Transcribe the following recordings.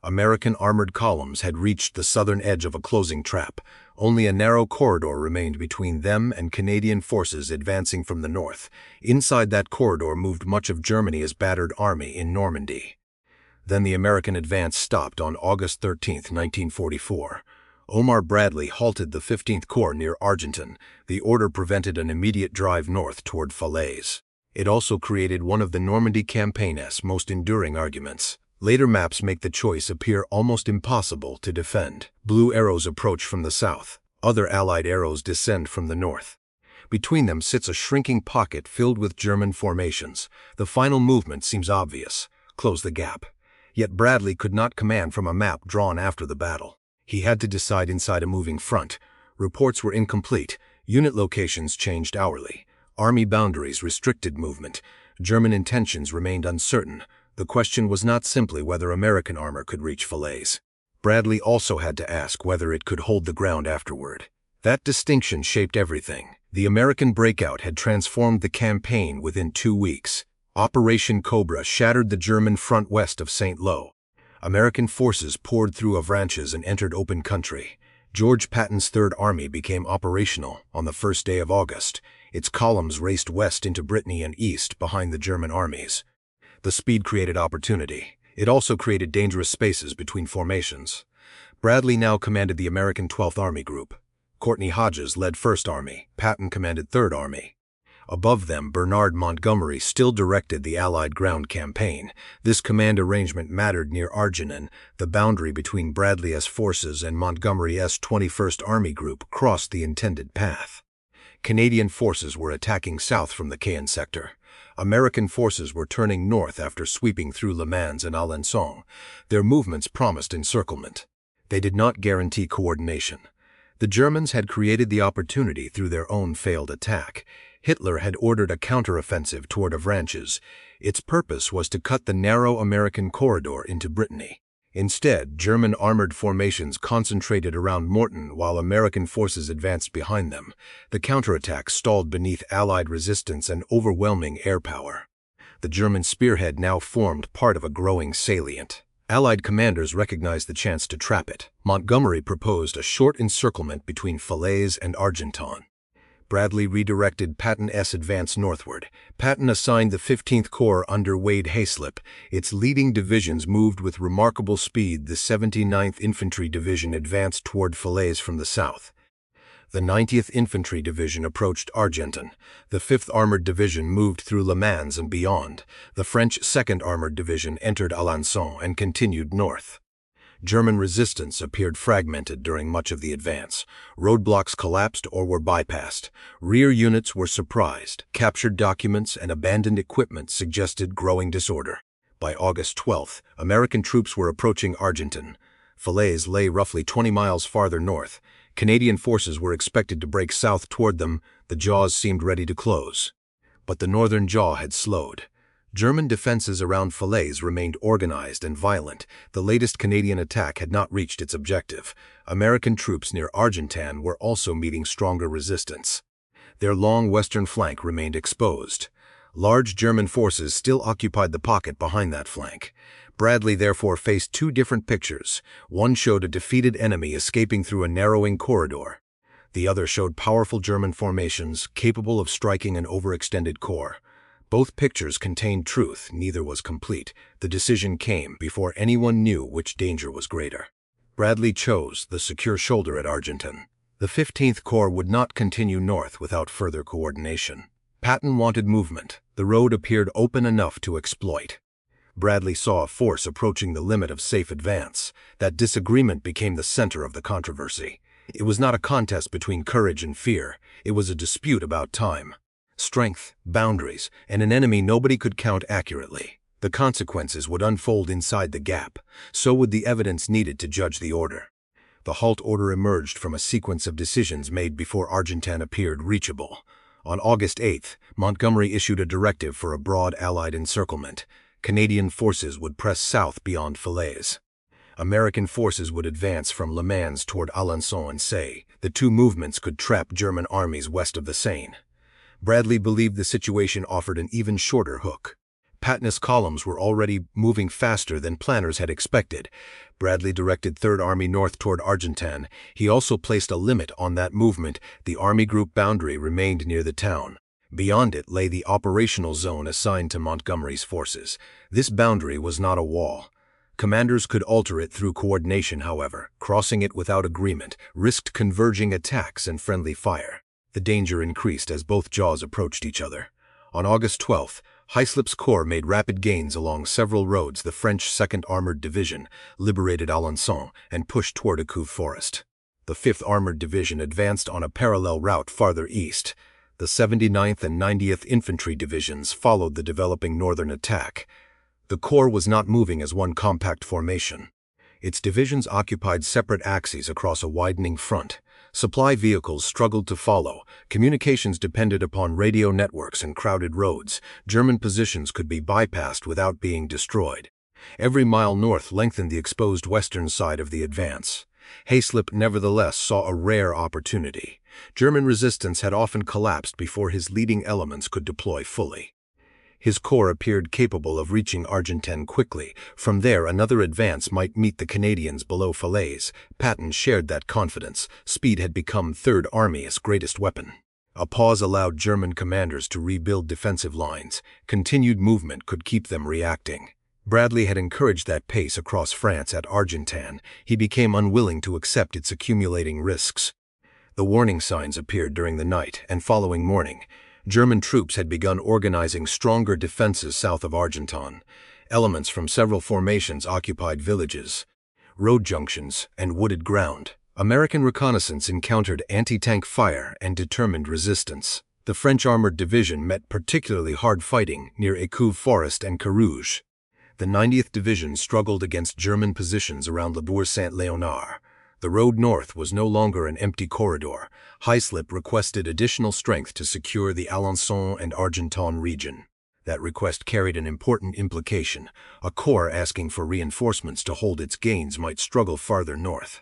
American armored columns had reached the southern edge of a closing trap. Only a narrow corridor remained between them and Canadian forces advancing from the north. Inside that corridor moved much of Germany's battered army in Normandy. Then the American advance stopped on August 13, 1944. Omar Bradley halted the 15th Corps near Argentan. The order prevented an immediate drive north toward Falaise. It also created one of the Normandy campaign's most enduring arguments. Later maps make the choice appear almost impossible to defend. Blue arrows approach from the south. Other Allied arrows descend from the north. Between them sits a shrinking pocket filled with German formations. The final movement seems obvious: close the gap. Yet Bradley could not command from a map drawn after the battle. He had to decide inside a moving front. Reports were incomplete. Unit locations changed hourly. Army boundaries restricted movement. German intentions remained uncertain. The question was not simply whether American armor could reach Falaise. Bradley also had to ask whether it could hold the ground afterward. That distinction shaped everything. The American breakout had transformed the campaign within 2 weeks. Operation Cobra shattered the German front west of St. Lo. American forces poured through Avranches and entered open country. George Patton's Third Army became operational on the first day of August. Its columns raced west into Brittany and east behind the German armies. The speed created opportunity. It also created dangerous spaces between formations. Bradley now commanded the American 12th Army Group. Courtney Hodges led 1st Army. Patton commanded 3rd Army. Above them, Bernard Montgomery still directed the Allied ground campaign. This command arrangement mattered near Argentan. The boundary between Bradley's forces and Montgomery's 21st Army Group crossed the intended path. Canadian forces were attacking south from the Caen sector. American forces were turning north after sweeping through Le Mans and Alençon. Their movements promised encirclement. They did not guarantee coordination. The Germans had created the opportunity through their own failed attack. Hitler had ordered a counteroffensive toward Avranches. Its purpose was to cut the narrow American corridor into Brittany. Instead, German armored formations concentrated around Morton while American forces advanced behind them. The counterattack stalled beneath Allied resistance and overwhelming air power. The German spearhead now formed part of a growing salient. Allied commanders recognized the chance to trap it. Montgomery proposed a short encirclement between Falaise and Argentan. Bradley redirected Patton's advance northward. Patton assigned the 15th Corps under Wade Hayslip. Its leading divisions moved with remarkable speed. The 79th Infantry Division advanced toward Falaise from the south. The 90th Infantry Division approached Argentan. The 5th Armored Division moved through Le Mans and beyond. The French 2nd Armored Division entered Alençon and continued north. German resistance appeared fragmented during much of the advance. Roadblocks collapsed or were bypassed. Rear units were surprised. Captured documents and abandoned equipment suggested growing disorder. By August 12th, American troops were approaching Argentan. Falaise lay roughly 20 miles farther north. Canadian forces were expected to break south toward them. The jaws seemed ready to close. But the northern jaw had slowed. German defenses around Falaise remained organized and violent. The latest Canadian attack had not reached its objective. American troops near Argentan were also meeting stronger resistance. Their long western flank remained exposed. Large German forces still occupied the pocket behind that flank. Bradley therefore faced 2 different pictures. One showed a defeated enemy escaping through a narrowing corridor. The other showed powerful German formations capable of striking an overextended corps. Both pictures contained truth, neither was complete. The decision came before anyone knew which danger was greater. Bradley chose the secure shoulder at Argentan. The 15th Corps would not continue north without further coordination. Patton wanted movement. The road appeared open enough to exploit. Bradley saw a force approaching the limit of safe advance. That disagreement became the center of the controversy. It was not a contest between courage and fear. It was a dispute about time. Strength, boundaries, and an enemy nobody could count accurately. The consequences would unfold inside the gap. So would the evidence needed to judge the order. The Halt order emerged from a sequence of decisions made before Argentan appeared reachable. On August 8th, Montgomery issued a directive for a broad Allied encirclement. Canadian forces would press south beyond Falaise. American forces would advance from Le Mans toward Alençon and Say. The 2 movements could trap German armies west of the Seine. Bradley believed the situation offered an even shorter hook. Patton's columns were already moving faster than planners had expected. Bradley directed Third Army north toward Argentan. He also placed a limit on that movement. The Army group boundary remained near the town. Beyond it lay the operational zone assigned to Montgomery's forces. This boundary was not a wall. Commanders could alter it through coordination, however. Crossing it without agreement risked converging attacks and friendly fire. The danger increased as both jaws approached each other. On August 12th, Hyslop's corps made rapid gains along several roads. The French 2nd Armored Division liberated Alençon and pushed toward Écouves Forest. The 5th Armored Division advanced on a parallel route farther east. The 79th and 90th Infantry Divisions followed the developing northern attack. The corps was not moving as one compact formation. Its divisions occupied separate axes across a widening front. Supply vehicles struggled to follow. Communications depended upon radio networks and crowded roads. German positions could be bypassed without being destroyed. Every mile north lengthened the exposed western side of the advance. Hyslop nevertheless saw a rare opportunity. German resistance had often collapsed before his leading elements could deploy fully. His corps appeared capable of reaching Argentan quickly. From there, another advance might meet the Canadians below Falaise. Patton shared that confidence. Speed had become Third Army's greatest weapon. A pause allowed German commanders to rebuild defensive lines. Continued movement could keep them reacting. Bradley had encouraged that pace across France at Argentan. He became unwilling to accept its accumulating risks. The warning signs appeared during the night and following morning. German troops had begun organizing stronger defenses south of Argentan. Elements from several formations occupied villages, road junctions, and wooded ground. American reconnaissance encountered anti-tank fire and determined resistance. The French Armored Division met particularly hard fighting near Écouves Forest and Carouge. The 90th Division struggled against German positions around Le Bourg-Saint-Léonard. The road north was no longer an empty corridor. Hyslop requested additional strength to secure the Alençon and Argentan region. That request carried an important implication. A corps asking for reinforcements to hold its gains might struggle farther north.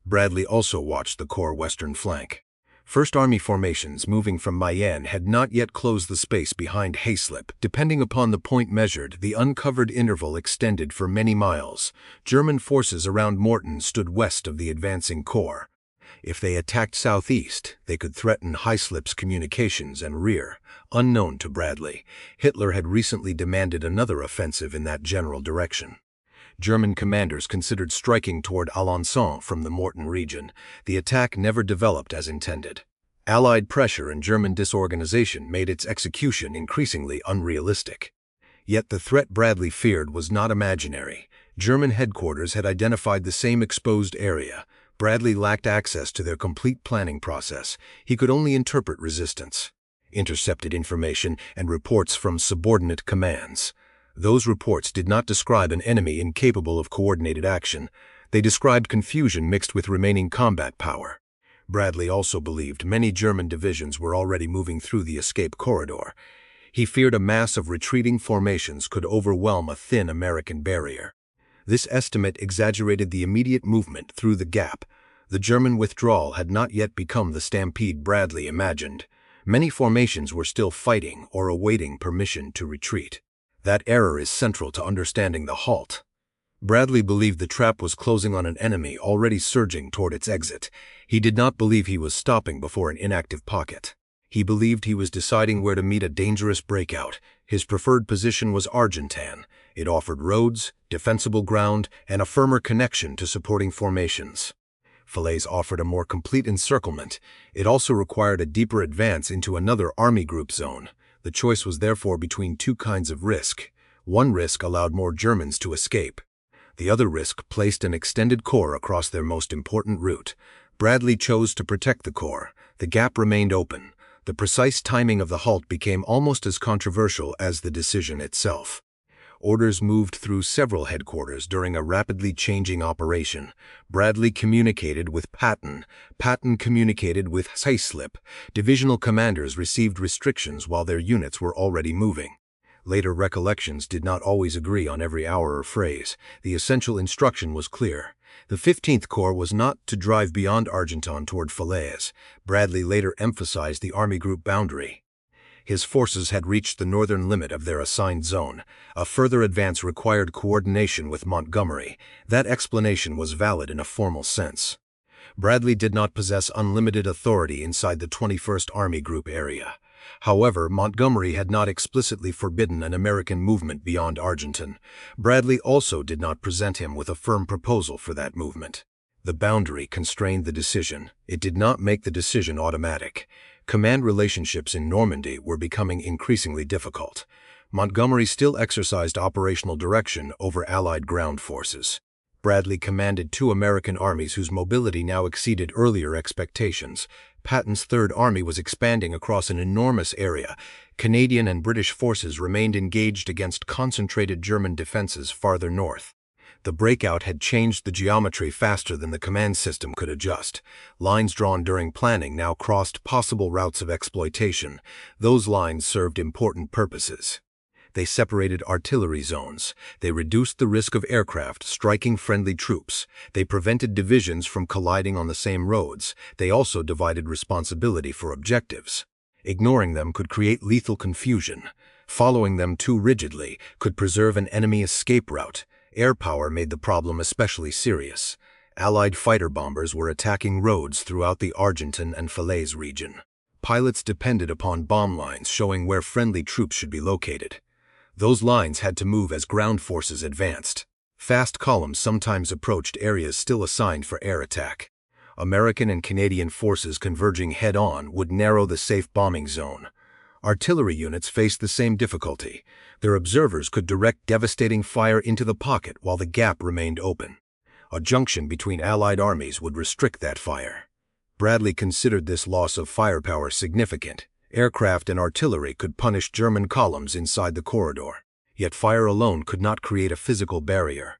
Bradley also watched the corps' western flank. First Army formations moving from Mayenne had not yet closed the space behind Hyslop. Depending upon the point measured, the uncovered interval extended for many miles. German forces around Morton stood west of the advancing corps. If they attacked southeast, they could threaten Hyslop's communications and rear. Unknown to Bradley, Hitler had recently demanded another offensive in that general direction. German commanders considered striking toward Alençon from the Morton region. The attack never developed as intended. Allied pressure and German disorganization made its execution increasingly unrealistic. Yet the threat Bradley feared was not imaginary. German headquarters had identified the same exposed area. Bradley lacked access to their complete planning process. He could only interpret resistance, intercepted information, and reports from subordinate commands. Those reports did not describe an enemy incapable of coordinated action. They described confusion mixed with remaining combat power. Bradley also believed many German divisions were already moving through the escape corridor. He feared a mass of retreating formations could overwhelm a thin American barrier. This estimate exaggerated the immediate movement through the gap. The German withdrawal had not yet become the stampede Bradley imagined. Many formations were still fighting or awaiting permission to retreat. That error is central to understanding the halt. Bradley believed the trap was closing on an enemy already surging toward its exit. He did not believe he was stopping before an inactive pocket. He believed he was deciding where to meet a dangerous breakout. His preferred position was Argentan. It offered roads, defensible ground, and a firmer connection to supporting formations. Falaise offered a more complete encirclement. It also required a deeper advance into another army group zone. The choice was therefore between two kinds of risk. One risk allowed more Germans to escape. The other risk placed an extended corps across their most important route. Bradley chose to protect the corps. The gap remained open. The precise timing of the halt became almost as controversial as the decision itself. Orders moved through several headquarters during a rapidly changing operation. Bradley communicated with Patton. Patton communicated with Hyslop. Divisional commanders received restrictions while their units were already moving. Later recollections did not always agree on every hour or phrase. The essential instruction was clear. The 15th Corps was not to drive beyond Argentan toward Falaise. Bradley later emphasized the Army group boundary. His forces had reached the northern limit of their assigned zone. A further advance required coordination with Montgomery. That explanation was valid in a formal sense. Bradley did not possess unlimited authority inside the 21st Army Group area. However, Montgomery had not explicitly forbidden an American movement beyond Argentan. Bradley also did not present him with a firm proposal for that movement. The boundary constrained the decision. It did not make the decision automatic. Command relationships in Normandy were becoming increasingly difficult. Montgomery still exercised operational direction over Allied ground forces. Bradley commanded 2 American armies whose mobility now exceeded earlier expectations. Patton's Third Army was expanding across an enormous area. Canadian and British forces remained engaged against concentrated German defenses farther north. The breakout had changed the geometry faster than the command system could adjust. Lines drawn during planning now crossed possible routes of exploitation. Those lines served important purposes. They separated artillery zones. They reduced the risk of aircraft striking friendly troops. They prevented divisions from colliding on the same roads. They also divided responsibility for objectives. Ignoring them could create lethal confusion. Following them too rigidly could preserve an enemy escape route. Air power made the problem especially serious. Allied fighter bombers were attacking roads throughout the Argentan and Falaise region. Pilots depended upon bomb lines showing where friendly troops should be located. Those lines had to move as ground forces advanced. Fast columns sometimes approached areas still assigned for air attack. American and Canadian forces converging head-on would narrow the safe bombing zone. Artillery units faced the same difficulty. Their observers could direct devastating fire into the pocket while the gap remained open. A junction between Allied armies would restrict that fire. Bradley considered this loss of firepower significant. Aircraft and artillery could punish German columns inside the corridor. Yet fire alone could not create a physical barrier.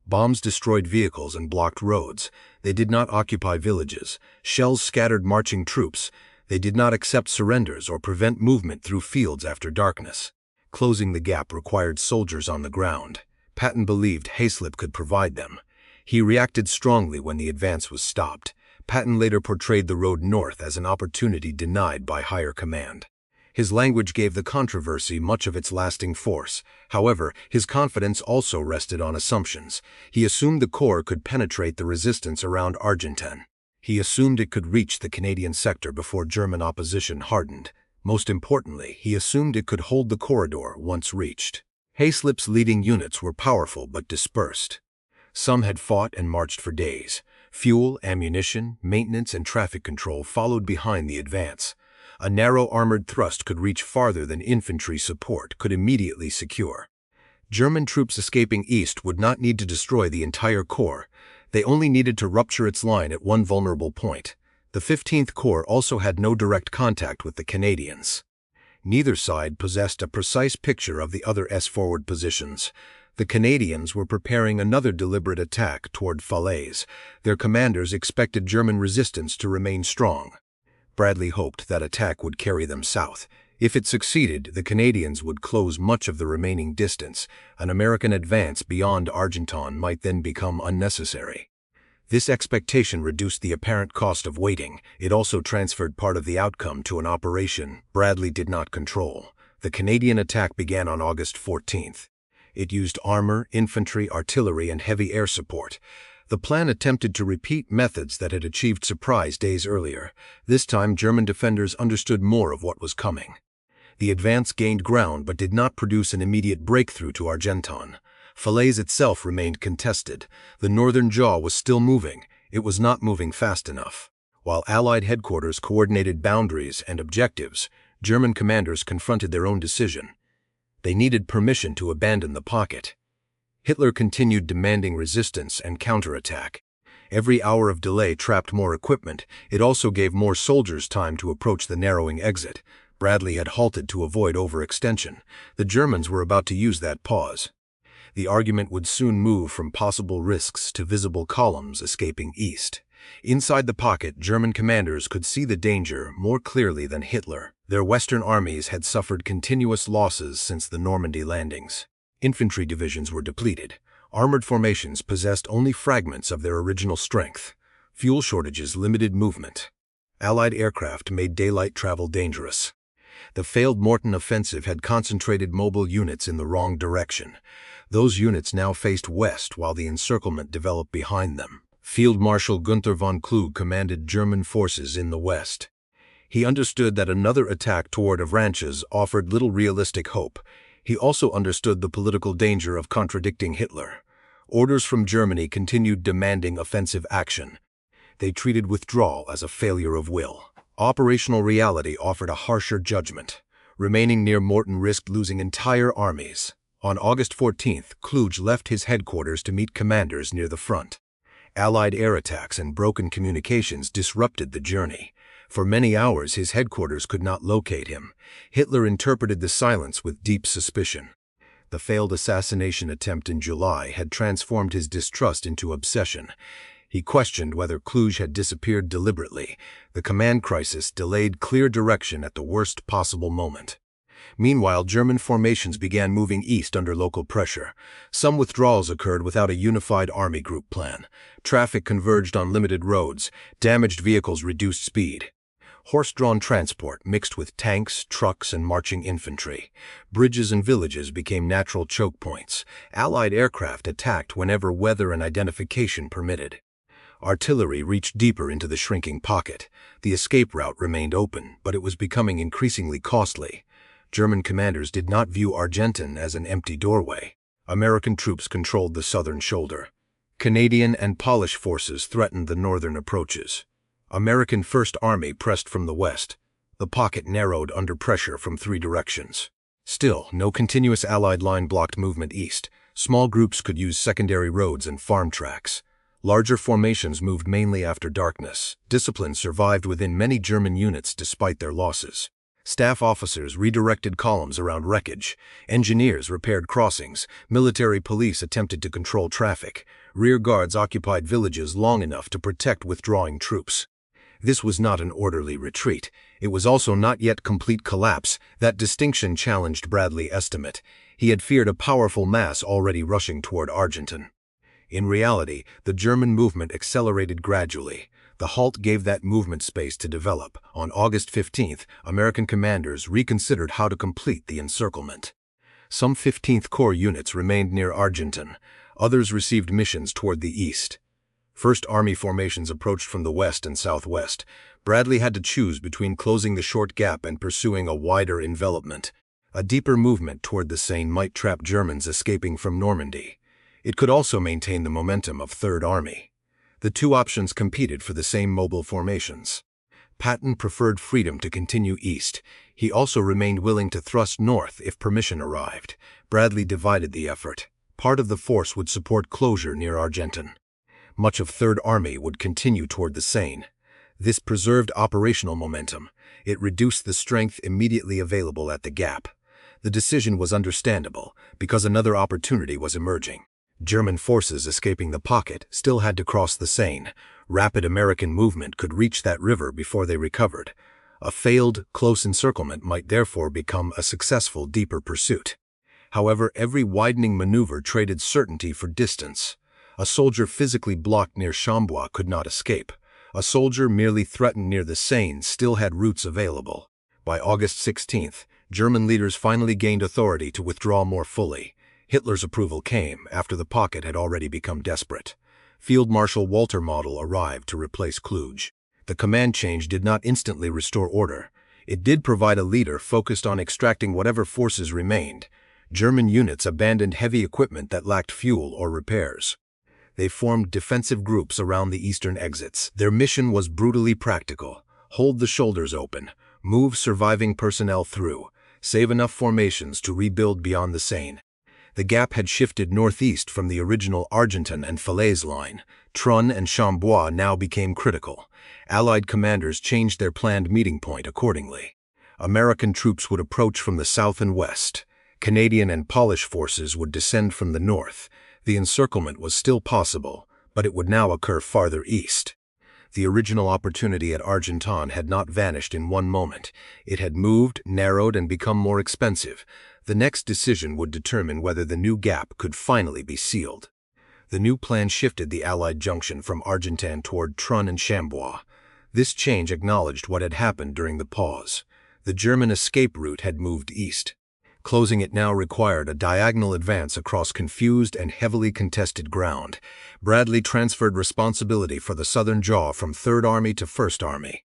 Bombs destroyed vehicles and blocked roads. They did not occupy villages. Shells scattered marching troops. They did not accept surrenders or prevent movement through fields after darkness. Closing the gap required soldiers on the ground. Patton believed Hayslip could provide them. He reacted strongly when the advance was stopped. Patton later portrayed the road north as an opportunity denied by higher command. His language gave the controversy much of its lasting force. However, his confidence also rested on assumptions. He assumed the corps could penetrate the resistance around Argentan. He assumed it could reach the Canadian sector before German opposition hardened. Most importantly, he assumed it could hold the corridor once reached. Hayslip's leading units were powerful but dispersed. Some had fought and marched for days. Fuel, ammunition, maintenance, and traffic control followed behind the advance. A narrow armored thrust could reach farther than infantry support could immediately secure. German troops escaping east would not need to destroy the entire corps. They only needed to rupture its line at one vulnerable point. The 15th Corps also had no direct contact with the Canadians. Neither side possessed a precise picture of the other's forward positions. The Canadians were preparing another deliberate attack toward Falaise. Their commanders expected German resistance to remain strong. Bradley hoped that attack would carry them south. If it succeeded, the Canadians would close much of the remaining distance. An American advance beyond Argentan might then become unnecessary. This expectation reduced the apparent cost of waiting. It also transferred part of the outcome to an operation Bradley did not control. The Canadian attack began on August 14th. It used armor, infantry, artillery, and heavy air support. The plan attempted to repeat methods that had achieved surprise days earlier. This time, German defenders understood more of what was coming. The advance gained ground but did not produce an immediate breakthrough to Argentan. Falaise itself remained contested. The northern jaw was still moving. It was not moving fast enough. While Allied headquarters coordinated boundaries and objectives, German commanders confronted their own decision. They needed permission to abandon the pocket. Hitler continued demanding resistance and counterattack. Every hour of delay trapped more equipment. It also gave more soldiers time to approach the narrowing exit. Bradley had halted to avoid overextension. The Germans were about to use that pause. The argument would soon move from possible risks to visible columns escaping east. Inside the pocket, German commanders could see the danger more clearly than Hitler. Their Western armies had suffered continuous losses since the Normandy landings. Infantry divisions were depleted. Armored formations possessed only fragments of their original strength. Fuel shortages limited movement. Allied aircraft made daylight travel dangerous. The failed Morton offensive had concentrated mobile units in the wrong direction. Those units now faced west while the encirclement developed behind them. Field Marshal Gunther von Kluge commanded German forces in the west. He understood that another attack toward Avranches offered little realistic hope. He also understood the political danger of contradicting Hitler. Orders from Germany continued demanding offensive action. They treated withdrawal as a failure of will. Operational reality offered a harsher judgment. Remaining near Morton risked losing entire armies. On August 14th, Kluge left his headquarters to meet commanders near the front. Allied air attacks and broken communications disrupted the journey. For many hours, his headquarters could not locate him. Hitler interpreted the silence with deep suspicion. The failed assassination attempt in July had transformed his distrust into obsession. He questioned whether Kluge had disappeared deliberately. The command crisis delayed clear direction at the worst possible moment. Meanwhile, German formations began moving east under local pressure. Some withdrawals occurred without a unified army group plan. Traffic converged on limited roads. Damaged vehicles reduced speed. Horse-drawn transport mixed with tanks, trucks, and marching infantry. Bridges and villages became natural choke points. Allied aircraft attacked whenever weather and identification permitted. Artillery reached deeper into the shrinking pocket. The escape route remained open, but it was becoming increasingly costly. German commanders did not view Argentan as an empty doorway. American troops controlled the southern shoulder. Canadian and Polish forces threatened the northern approaches. American First Army pressed from the west. The pocket narrowed under pressure from three directions. Still, no continuous Allied line blocked movement east. Small groups could use secondary roads and farm tracks. Larger formations moved mainly after darkness. Discipline survived within many German units despite their losses. Staff officers redirected columns around wreckage. Engineers repaired crossings. Military police attempted to control traffic. Rear guards occupied villages long enough to protect withdrawing troops. This was not an orderly retreat. It was also not yet complete collapse. That distinction challenged Bradley's estimate. He had feared a powerful mass already rushing toward Argentan. In reality, the German movement accelerated gradually. The Halt gave that movement space to develop. On August 15th, American commanders reconsidered how to complete the encirclement. Some 15th Corps units remained near Argentan. Others received missions toward the east. First Army formations approached from the west and southwest. Bradley had to choose between closing the short gap and pursuing a wider envelopment. A deeper movement toward the Seine might trap Germans escaping from Normandy. It could also maintain the momentum of Third Army. The two options competed for the same mobile formations. Patton preferred freedom to continue east. He also remained willing to thrust north if permission arrived. Bradley divided the effort. Part of the force would support closure near Argentan. Much of Third Army would continue toward the Seine. This preserved operational momentum. It reduced the strength immediately available at the gap. The decision was understandable, because another opportunity was emerging. German forces escaping the pocket still had to cross the Seine. Rapid American movement could reach that river before they recovered. A failed, close encirclement might therefore become a successful, deeper pursuit. However, every widening maneuver traded certainty for distance. A soldier physically blocked near Chambois could not escape. A soldier merely threatened near the Seine still had routes available. By August 16th, German leaders finally gained authority to withdraw more fully. Hitler's approval came after the pocket had already become desperate. Field Marshal Walter Model arrived to replace Kluge. The command change did not instantly restore order. It did provide a leader focused on extracting whatever forces remained. German units abandoned heavy equipment that lacked fuel or repairs. They formed defensive groups around the eastern exits. Their mission was brutally practical. Hold the shoulders open. Move surviving personnel through. Save enough formations to rebuild beyond the Seine. The gap had shifted northeast from the original Argentan and Falaise line. Trun and Chambois now became critical. Allied commanders changed their planned meeting point accordingly. American troops would approach from the south and west. Canadian and Polish forces would descend from the north. The encirclement was still possible, but it would now occur farther east. The original opportunity at Argentan had not vanished in one moment. It had moved, narrowed, and become more expensive. The next decision would determine whether the new gap could finally be sealed. The new plan shifted the Allied junction from Argentan toward Trun and Chambois. This change acknowledged what had happened during the pause. The German escape route had moved east. Closing it now required a diagonal advance across confused and heavily contested ground. Bradley transferred responsibility for the southern jaw from 3rd Army to 1st Army.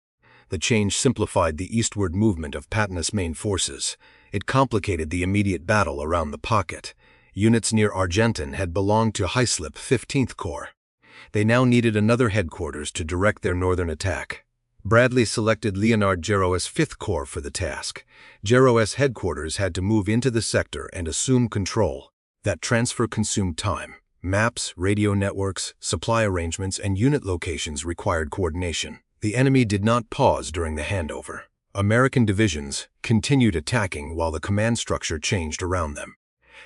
The change simplified the eastward movement of Patton's main forces. It complicated the immediate battle around the pocket. Units near Argentan had belonged to Hyslop 15th Corps. They now needed another headquarters to direct their northern attack. Bradley selected Leonard Gero's 5th Corps for the task. Gero's headquarters had to move into the sector and assume control. That transfer consumed time. Maps, radio networks, supply arrangements, and unit locations required coordination. The enemy did not pause during the handover. American divisions continued attacking while the command structure changed around them.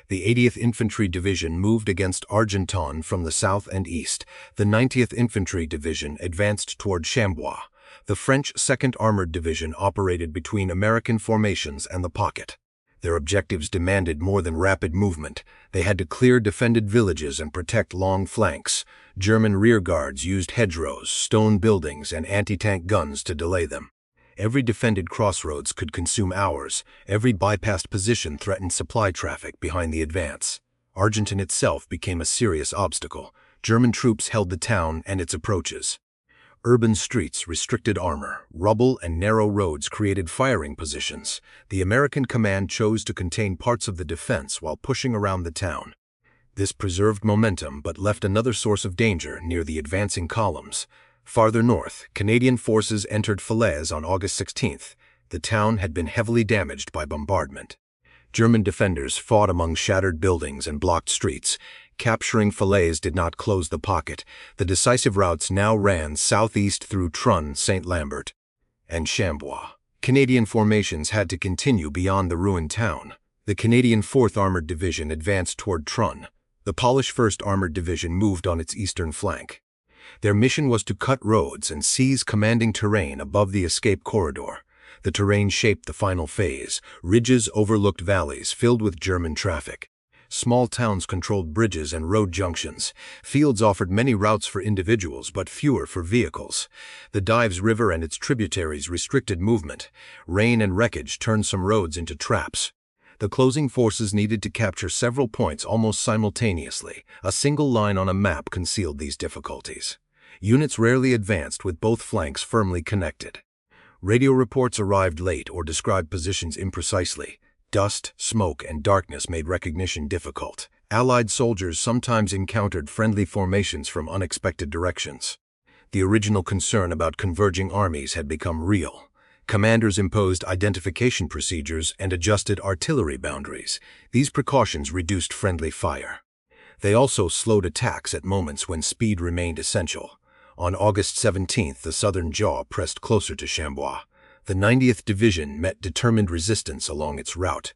The 80th Infantry Division moved against Argentan from the south and east. The 90th Infantry Division advanced toward Chambois. The French 2nd Armored Division operated between American formations and the pocket. Their objectives demanded more than rapid movement. They had to clear defended villages and protect long flanks. German rearguards used hedgerows, stone buildings, and anti-tank guns to delay them. Every defended crossroads could consume hours. Every bypassed position threatened supply traffic behind the advance. Argentan itself became a serious obstacle. German troops held the town and its approaches. Urban streets restricted armor. Rubble and narrow roads created firing positions. The American command chose to contain parts of the defense while pushing around the town. This preserved momentum but left another source of danger near the advancing columns. Farther north, Canadian forces entered Falaise on August 16th. The town had been heavily damaged by bombardment. German defenders fought among shattered buildings and blocked streets. Capturing Falaise did not close the pocket. The decisive routes now ran southeast through Trun, St. Lambert, and Chambois. Canadian formations had to continue beyond the ruined town. The Canadian 4th Armored Division advanced toward Trun. The Polish 1st Armored Division moved on its eastern flank. Their mission was to cut roads and seize commanding terrain above the escape corridor. The terrain shaped the final phase. Ridges overlooked valleys filled with German traffic. Small towns controlled bridges and road junctions. Fields offered many routes for individuals, but fewer for vehicles. The Dives River and its tributaries restricted movement. Rain and wreckage turned some roads into traps. The closing forces needed to capture several points almost simultaneously. A single line on a map concealed these difficulties. Units rarely advanced with both flanks firmly connected. Radio reports arrived late or described positions imprecisely. Dust, smoke, and darkness made recognition difficult. Allied soldiers sometimes encountered friendly formations from unexpected directions. The original concern about converging armies had become real. Commanders imposed identification procedures and adjusted artillery boundaries. These precautions reduced friendly fire. They also slowed attacks at moments when speed remained essential. On August 17th, the southern jaw pressed closer to Chambois. The 90th Division met determined resistance along its route.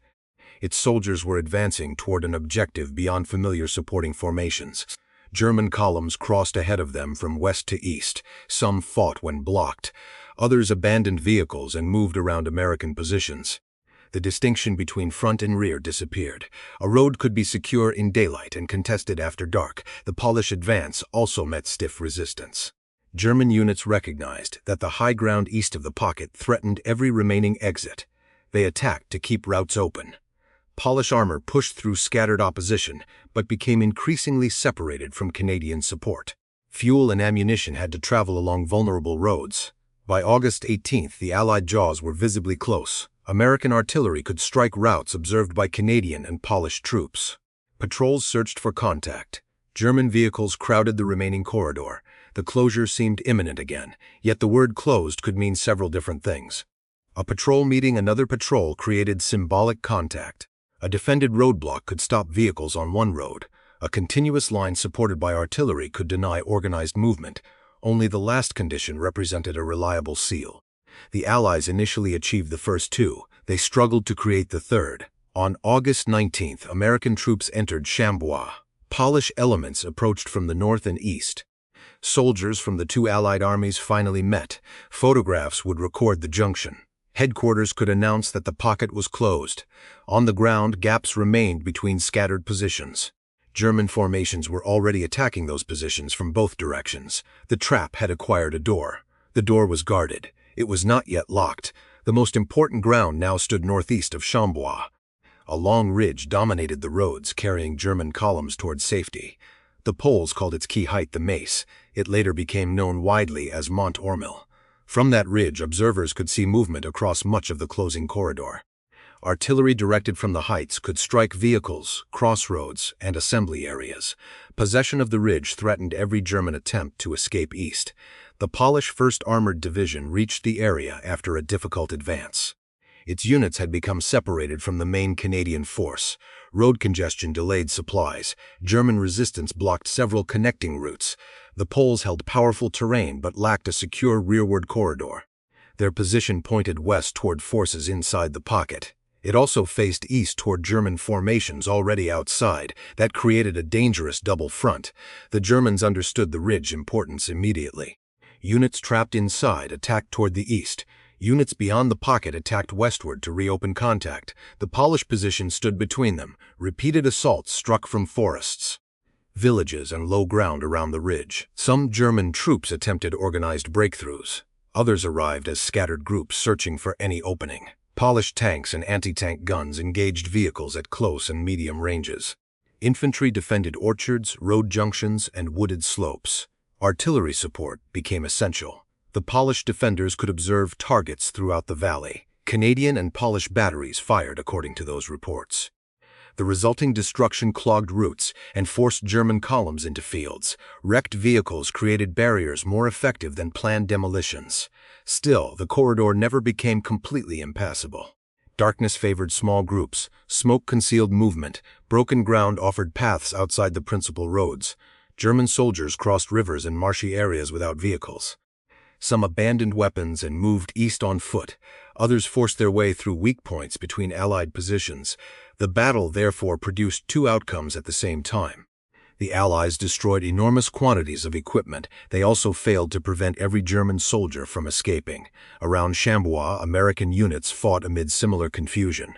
Its soldiers were advancing toward an objective beyond familiar supporting formations. German columns crossed ahead of them from west to east. Some fought when blocked. Others abandoned vehicles and moved around American positions. The distinction between front and rear disappeared. A road could be secure in daylight and contested after dark. The Polish advance also met stiff resistance. German units recognized that the high ground east of the pocket threatened every remaining exit. They attacked to keep routes open. Polish armor pushed through scattered opposition, but became increasingly separated from Canadian support. Fuel and ammunition had to travel along vulnerable roads. By August 18th, the Allied jaws were visibly close. American artillery could strike routes observed by Canadian and Polish troops. Patrols searched for contact. German vehicles crowded the remaining corridor. The closure seemed imminent again, yet the word closed could mean several different things. A patrol meeting another patrol created symbolic contact. A defended roadblock could stop vehicles on one road. A continuous line supported by artillery could deny organized movement. Only the last condition represented a reliable seal. The Allies initially achieved the first two. They struggled to create the third. On August 19th, American troops entered Chambois. Polish elements approached from the north and east. Soldiers from the two Allied armies finally met. Photographs would record the junction. Headquarters could announce that the pocket was closed. On the ground, gaps remained between scattered positions. German formations were already attacking those positions from both directions. The trap had acquired a door. The door was guarded. It was not yet locked. The most important ground now stood northeast of Chambois. A long ridge dominated the roads, carrying German columns towards safety. The Poles called its key height the Mace. It later became known widely as Mont Ormel. From that ridge, observers could see movement across much of the closing corridor. Artillery directed from the heights could strike vehicles, crossroads, and assembly areas. Possession of the ridge threatened every German attempt to escape east. The Polish 1st Armored Division reached the area after a difficult advance. Its units had become separated from the main Canadian force. Road congestion delayed supplies. German resistance blocked several connecting routes. The Poles held powerful terrain but lacked a secure rearward corridor. Their position pointed west toward forces inside the pocket. It also faced east toward German formations already outside. That created a dangerous double front. The Germans understood the ridge's importance immediately. Units trapped inside attacked toward the east. Units beyond the pocket attacked westward to reopen contact. The Polish position stood between them. Repeated assaults struck from forests, villages, and low ground around the ridge. Some German troops attempted organized breakthroughs. Others arrived as scattered groups searching for any opening. Polish tanks and anti-tank guns engaged vehicles at close and medium ranges. Infantry defended orchards, road junctions, and wooded slopes. Artillery support became essential. The Polish defenders could observe targets throughout the valley. Canadian and Polish batteries fired according to those reports. The resulting destruction clogged routes and forced German columns into fields. Wrecked vehicles created barriers more effective than planned demolitions. Still, the corridor never became completely impassable. Darkness favored small groups. Smoke concealed movement. Broken ground offered paths outside the principal roads. German soldiers crossed rivers and marshy areas without vehicles. Some abandoned weapons and moved east on foot. Others forced their way through weak points between Allied positions. The battle therefore produced two outcomes at the same time. The Allies destroyed enormous quantities of equipment. They also failed to prevent every German soldier from escaping. Around Chambois, American units fought amid similar confusion.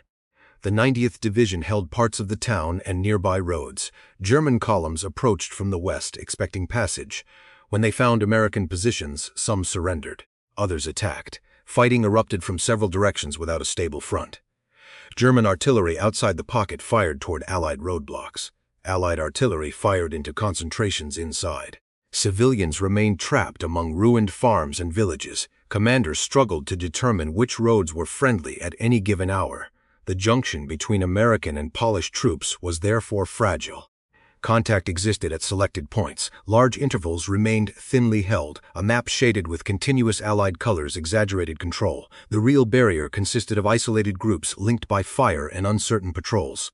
The 90th Division held parts of the town and nearby roads. German columns approached from the west, expecting passage. When they found American positions, some surrendered. Others attacked. Fighting erupted from several directions without a stable front. German artillery outside the pocket fired toward Allied roadblocks. Allied artillery fired into concentrations inside. Civilians remained trapped among ruined farms and villages. Commanders struggled to determine which roads were friendly at any given hour. The junction between American and Polish troops was therefore fragile. Contact existed at selected points. Large intervals remained thinly held. A map shaded with continuous Allied colors exaggerated control. The real barrier consisted of isolated groups linked by fire and uncertain patrols.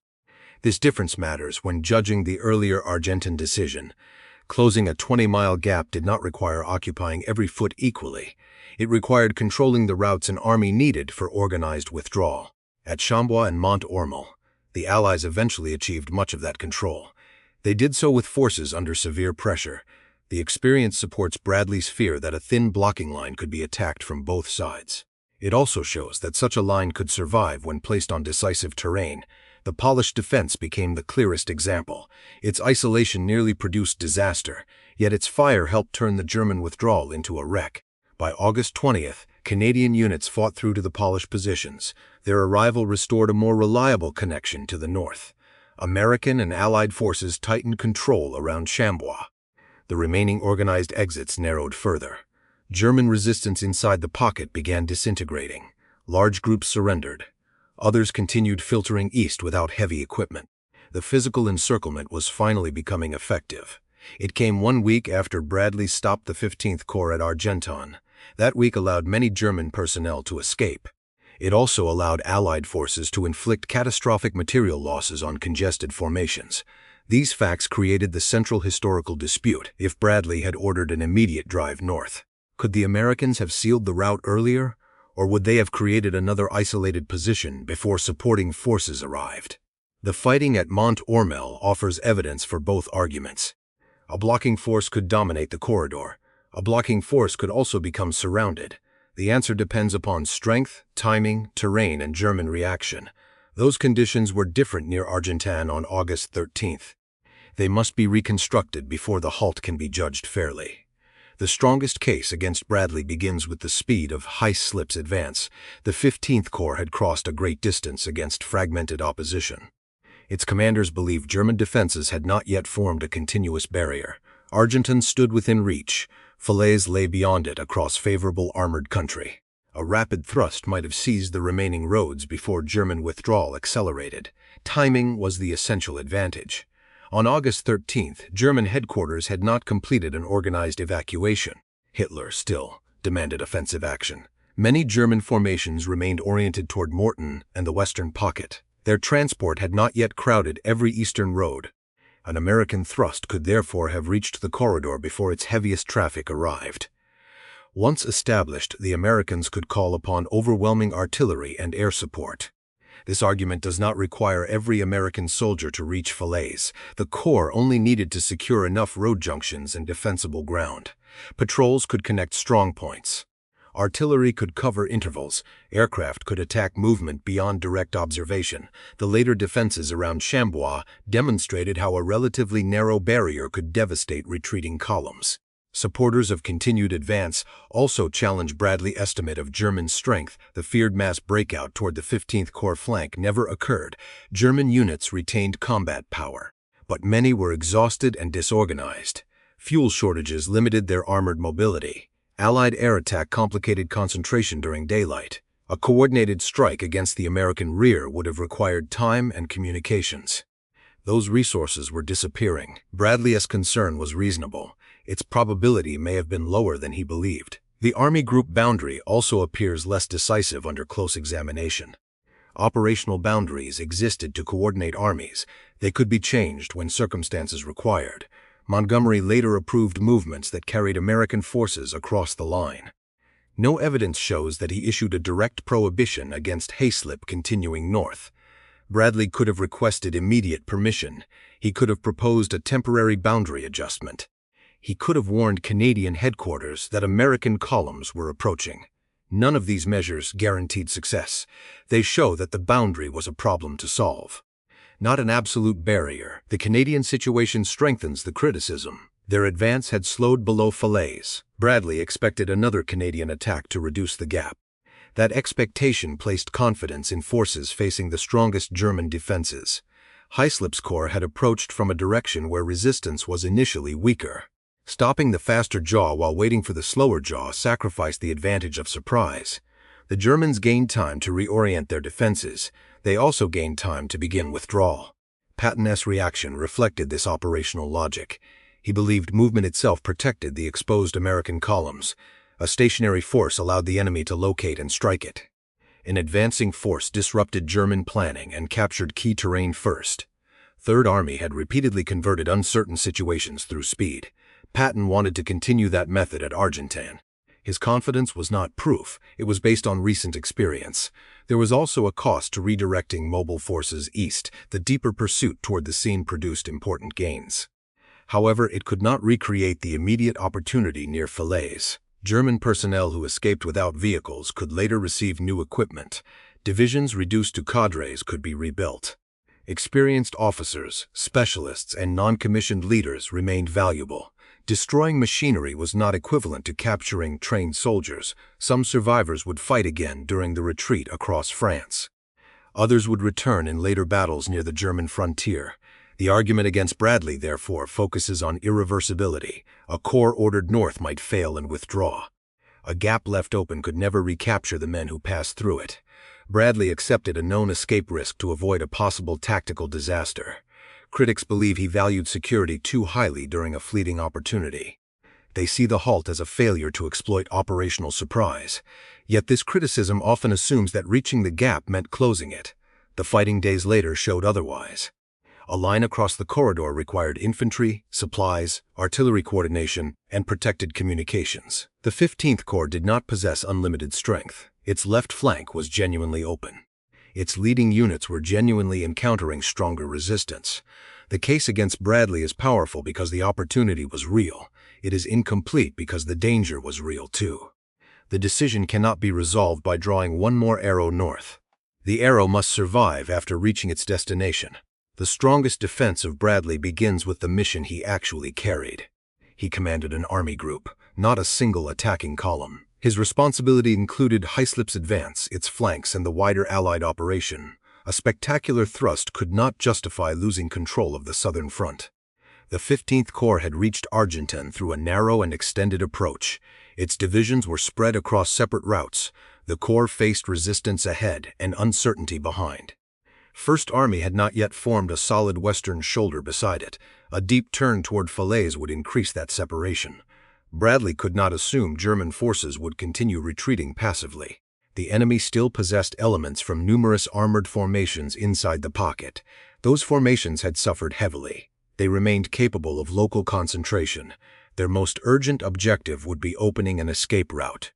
This difference matters when judging the earlier Argentan decision. Closing a 20-mile gap did not require occupying every foot equally. It required controlling the routes an army needed for organized withdrawal. At Chambois and Mont Ormel, the Allies eventually achieved much of that control. They did so with forces under severe pressure. The experience supports Bradley's fear that a thin blocking line could be attacked from both sides. It also shows that such a line could survive when placed on decisive terrain. The Polish defense became the clearest example. Its isolation nearly produced disaster, yet its fire helped turn the German withdrawal into a wreck. By August 20th, Canadian units fought through to the Polish positions. Their arrival restored a more reliable connection to the north. American and Allied forces tightened control around Chambois. The remaining organized exits narrowed further. German resistance inside the pocket began disintegrating. Large groups surrendered. Others continued filtering east without heavy equipment. The physical encirclement was finally becoming effective. It came 1 week after Bradley stopped the 15th Corps at Argentan. That week allowed many German personnel to escape. It also allowed Allied forces to inflict catastrophic material losses on congested formations. These facts created the central historical dispute if Bradley had ordered an immediate drive north. Could the Americans have sealed the route earlier, or would they have created another isolated position before supporting forces arrived? The fighting at Mont Ormel offers evidence for both arguments. A blocking force could dominate the corridor. A blocking force could also become surrounded. The answer depends upon strength, timing, terrain, and German reaction. Those conditions were different near Argentan on August 13th. They must be reconstructed before the halt can be judged fairly. The strongest case against Bradley begins with the speed of Heislip's advance. The 15th Corps had crossed a great distance against fragmented opposition. Its commanders believed German defenses had not yet formed a continuous barrier. Argentan stood within reach. Falaise lay beyond it across favorable armored country. A rapid thrust might have seized the remaining roads before German withdrawal accelerated. Timing was the essential advantage. On August 13th, German headquarters had not completed an organized evacuation. Hitler still demanded offensive action. Many German formations remained oriented toward Morton and the Western Pocket. Their transport had not yet crowded every eastern road. An American thrust could therefore have reached the corridor before its heaviest traffic arrived. Once established, the Americans could call upon overwhelming artillery and air support. This argument does not require every American soldier to reach Falaise. The Corps only needed to secure enough road junctions and defensible ground. Patrols could connect strong points. Artillery could cover intervals. Aircraft could attack movement beyond direct observation. The later defenses around Chambois demonstrated how a relatively narrow barrier could devastate retreating columns. Supporters of continued advance also challenged Bradley's estimate of German strength. The feared mass breakout toward the 15th Corps flank never occurred. German units retained combat power, but many were exhausted and disorganized. Fuel shortages limited their armored mobility. Allied air attack complicated concentration during daylight. A coordinated strike against the American rear would have required time and communications. Those resources were disappearing. Bradley's concern was reasonable. Its probability may have been lower than he believed. The Army group boundary also appears less decisive under close examination. Operational boundaries existed to coordinate armies. They could be changed when circumstances required. Montgomery later approved movements that carried American forces across the line. No evidence shows that he issued a direct prohibition against Heislip continuing north. Bradley could have requested immediate permission. He could have proposed a temporary boundary adjustment. He could have warned Canadian headquarters that American columns were approaching. None of these measures guaranteed success. They show that the boundary was a problem to solve, not an absolute barrier. The Canadian situation strengthens the criticism. Their advance had slowed below Falaise. Bradley expected another Canadian attack to reduce the gap. That expectation placed confidence in forces facing the strongest German defenses. Heislip's corps had approached from a direction where resistance was initially weaker. Stopping the faster jaw while waiting for the slower jaw sacrificed the advantage of surprise. The Germans gained time to reorient their defenses. They also gained time to begin withdrawal. Patton's reaction reflected this operational logic. He believed movement itself protected the exposed American columns. A stationary force allowed the enemy to locate and strike it. An advancing force disrupted German planning and captured key terrain first. Third Army had repeatedly converted uncertain situations through speed. Patton wanted to continue that method at Argentan. His confidence was not proof, it was based on recent experience. There was also a cost to redirecting mobile forces east. The deeper pursuit toward the scene produced important gains. However, it could not recreate the immediate opportunity near Falaise. German personnel who escaped without vehicles could later receive new equipment. Divisions reduced to cadres could be rebuilt. Experienced officers, specialists, and non-commissioned leaders remained valuable. Destroying machinery was not equivalent to capturing trained soldiers. Some survivors would fight again during the retreat across France. Others would return in later battles near the German frontier. The argument against Bradley, therefore, focuses on irreversibility. A corps ordered north might fail and withdraw. A gap left open could never recapture the men who passed through it. Bradley accepted a known escape risk to avoid a possible tactical disaster. Critics believe he valued security too highly during a fleeting opportunity. They see the halt as a failure to exploit operational surprise. Yet this criticism often assumes that reaching the gap meant closing it. The fighting days later showed otherwise. A line across the corridor required infantry, supplies, artillery coordination, and protected communications. The 15th Corps did not possess unlimited strength. Its left flank was genuinely open. Its leading units were genuinely encountering stronger resistance. The case against Bradley is powerful because the opportunity was real. It is incomplete because the danger was real too. The decision cannot be resolved by drawing one more arrow north. The arrow must survive after reaching its destination. The strongest defense of Bradley begins with the mission he actually carried. He commanded an army group, not a single attacking column. His responsibility included Hyslop's advance, its flanks, and the wider Allied operation. A spectacular thrust could not justify losing control of the southern front. The 15th Corps had reached Argentan through a narrow and extended approach. Its divisions were spread across separate routes. The Corps faced resistance ahead and uncertainty behind. First Army had not yet formed a solid western shoulder beside it. A deep turn toward Falaise would increase that separation. Bradley could not assume German forces would continue retreating passively. The enemy still possessed elements from numerous armored formations inside the pocket. Those formations had suffered heavily. They remained capable of local concentration. Their most urgent objective would be opening an escape route.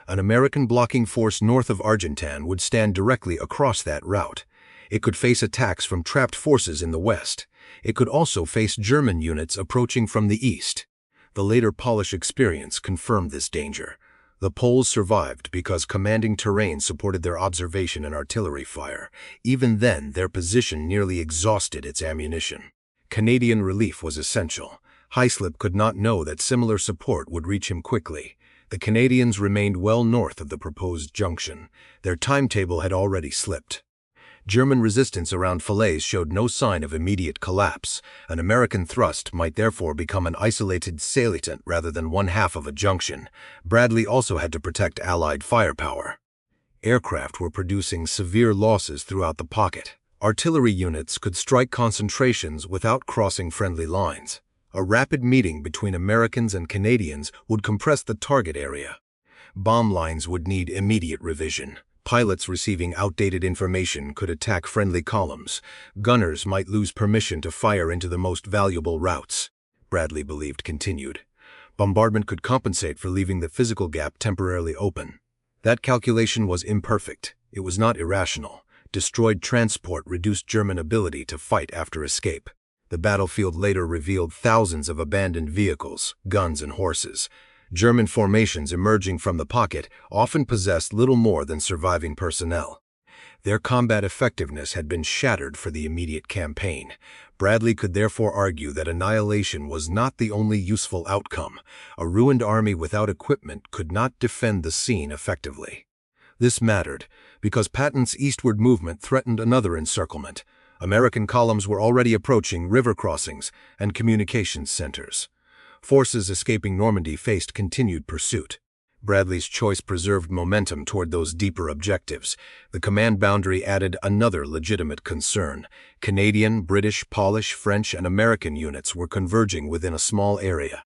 An American blocking force north of Argentan would stand directly across that route. It could face attacks from trapped forces in the west. It could also face German units approaching from the east. The later Polish experience confirmed this danger. The Poles survived because commanding terrain supported their observation and artillery fire. Even then, their position nearly exhausted its ammunition. Canadian relief was essential. Hyslop could not know that similar support would reach him quickly. The Canadians remained well north of the proposed junction. Their timetable had already slipped. German resistance around Falaise showed no sign of immediate collapse. An American thrust might therefore become an isolated salient rather than one half of a junction. Bradley also had to protect Allied firepower. Aircraft were producing severe losses throughout the pocket. Artillery units could strike concentrations without crossing friendly lines. A rapid meeting between Americans and Canadians would compress the target area. Bomb lines would need immediate revision. Pilots receiving outdated information could attack friendly columns. Gunners might lose permission to fire into the most valuable routes. Bradley believed continued. Bombardment could compensate for leaving the physical gap temporarily open. That calculation was imperfect. It was not irrational. Destroyed transport reduced German ability to fight after escape. The battlefield later revealed thousands of abandoned vehicles, guns, and horses. German formations emerging from the pocket often possessed little more than surviving personnel. Their combat effectiveness had been shattered for the immediate campaign. Bradley could therefore argue that annihilation was not the only useful outcome. A ruined army without equipment could not defend the scene effectively. This mattered because Patton's eastward movement threatened another encirclement. American columns were already approaching river crossings and communications centers. Forces escaping Normandy faced continued pursuit. Bradley's choice preserved momentum toward those deeper objectives. The command boundary added another legitimate concern. Canadian, British, Polish, French, and American units were converging within a small area.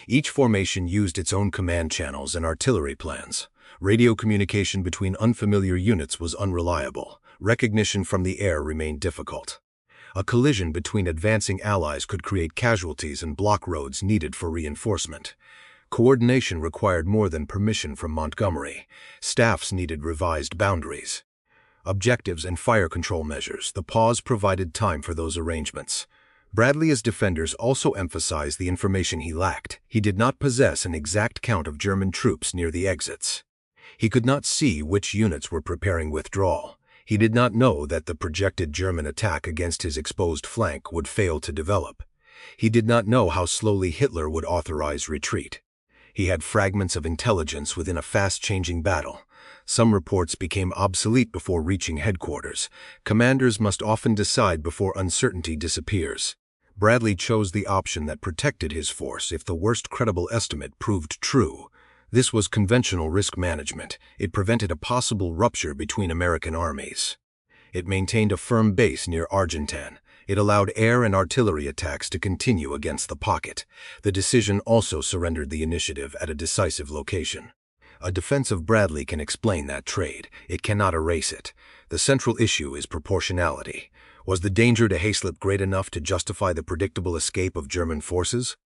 Each formation used its own command channels and artillery plans. Radio communication between unfamiliar units was unreliable. Recognition from the air remained difficult. A collision between advancing allies could create casualties and block roads needed for reinforcement. Coordination required more than permission from Montgomery. Staffs needed revised boundaries. Objectives and fire control measures. The pause provided time for those arrangements. Bradley's defenders also emphasized the information he lacked. He did not possess an exact count of German troops near the exits. He could not see which units were preparing withdrawal. He did not know that the projected German attack against his exposed flank would fail to develop. He did not know how slowly Hitler would authorize retreat. He had fragments of intelligence within a fast-changing battle. Some reports became obsolete before reaching headquarters. Commanders must often decide before uncertainty disappears. Bradley chose the option that protected his force if the worst credible estimate proved true. This was conventional risk management. It prevented a possible rupture between American armies. It maintained a firm base near Argentan. It allowed air and artillery attacks to continue against the pocket. The decision also surrendered the initiative at a decisive location. A defense of Bradley can explain that trade. It cannot erase it. The central issue is proportionality. Was the danger to Hyslop great enough to justify the predictable escape of German forces?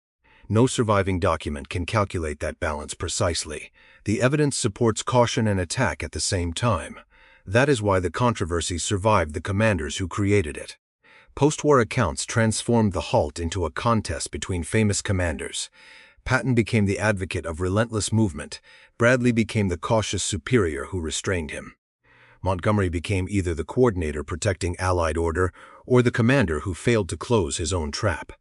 No surviving document can calculate that balance precisely. The evidence supports caution and attack at the same time. That is why the controversy survived the commanders who created it. Post-war accounts transformed the Halt into a contest between famous commanders. Patton became the advocate of relentless movement. Bradley became the cautious superior who restrained him. Montgomery became either the coordinator protecting Allied order or the commander who failed to close his own trap.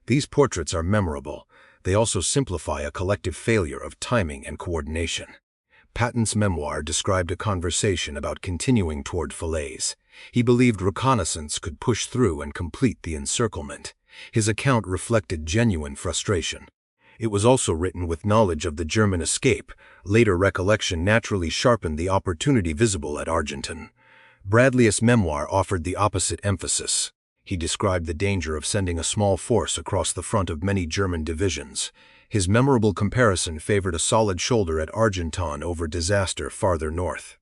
These portraits are memorable. They also simplify a collective failure of timing and coordination. Patton's memoir described a conversation about continuing toward Falaise. He believed reconnaissance could push through and complete the encirclement. His account reflected genuine frustration. It was also written with knowledge of the German escape. Later recollection naturally sharpened the opportunity visible at Argentan. Bradley's memoir offered the opposite emphasis. He described the danger of sending a small force across the front of many German divisions. His memorable comparison favored a solid shoulder at Argentan over disaster farther north.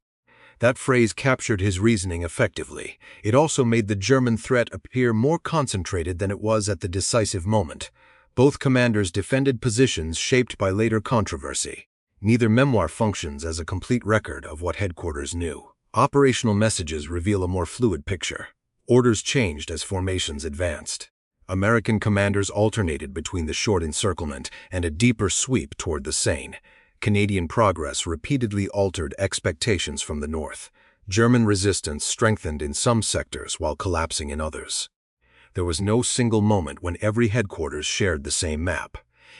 That phrase captured his reasoning effectively. It also made the German threat appear more concentrated than it was at the decisive moment. Both commanders defended positions shaped by later controversy. Neither memoir functions as a complete record of what headquarters knew. Operational messages reveal a more fluid picture. Orders changed as formations advanced. American commanders alternated between the short encirclement and a deeper sweep toward the Seine. Canadian progress repeatedly altered expectations from the north. German resistance strengthened in some sectors while collapsing in others. There was no single moment when every headquarters shared the same map.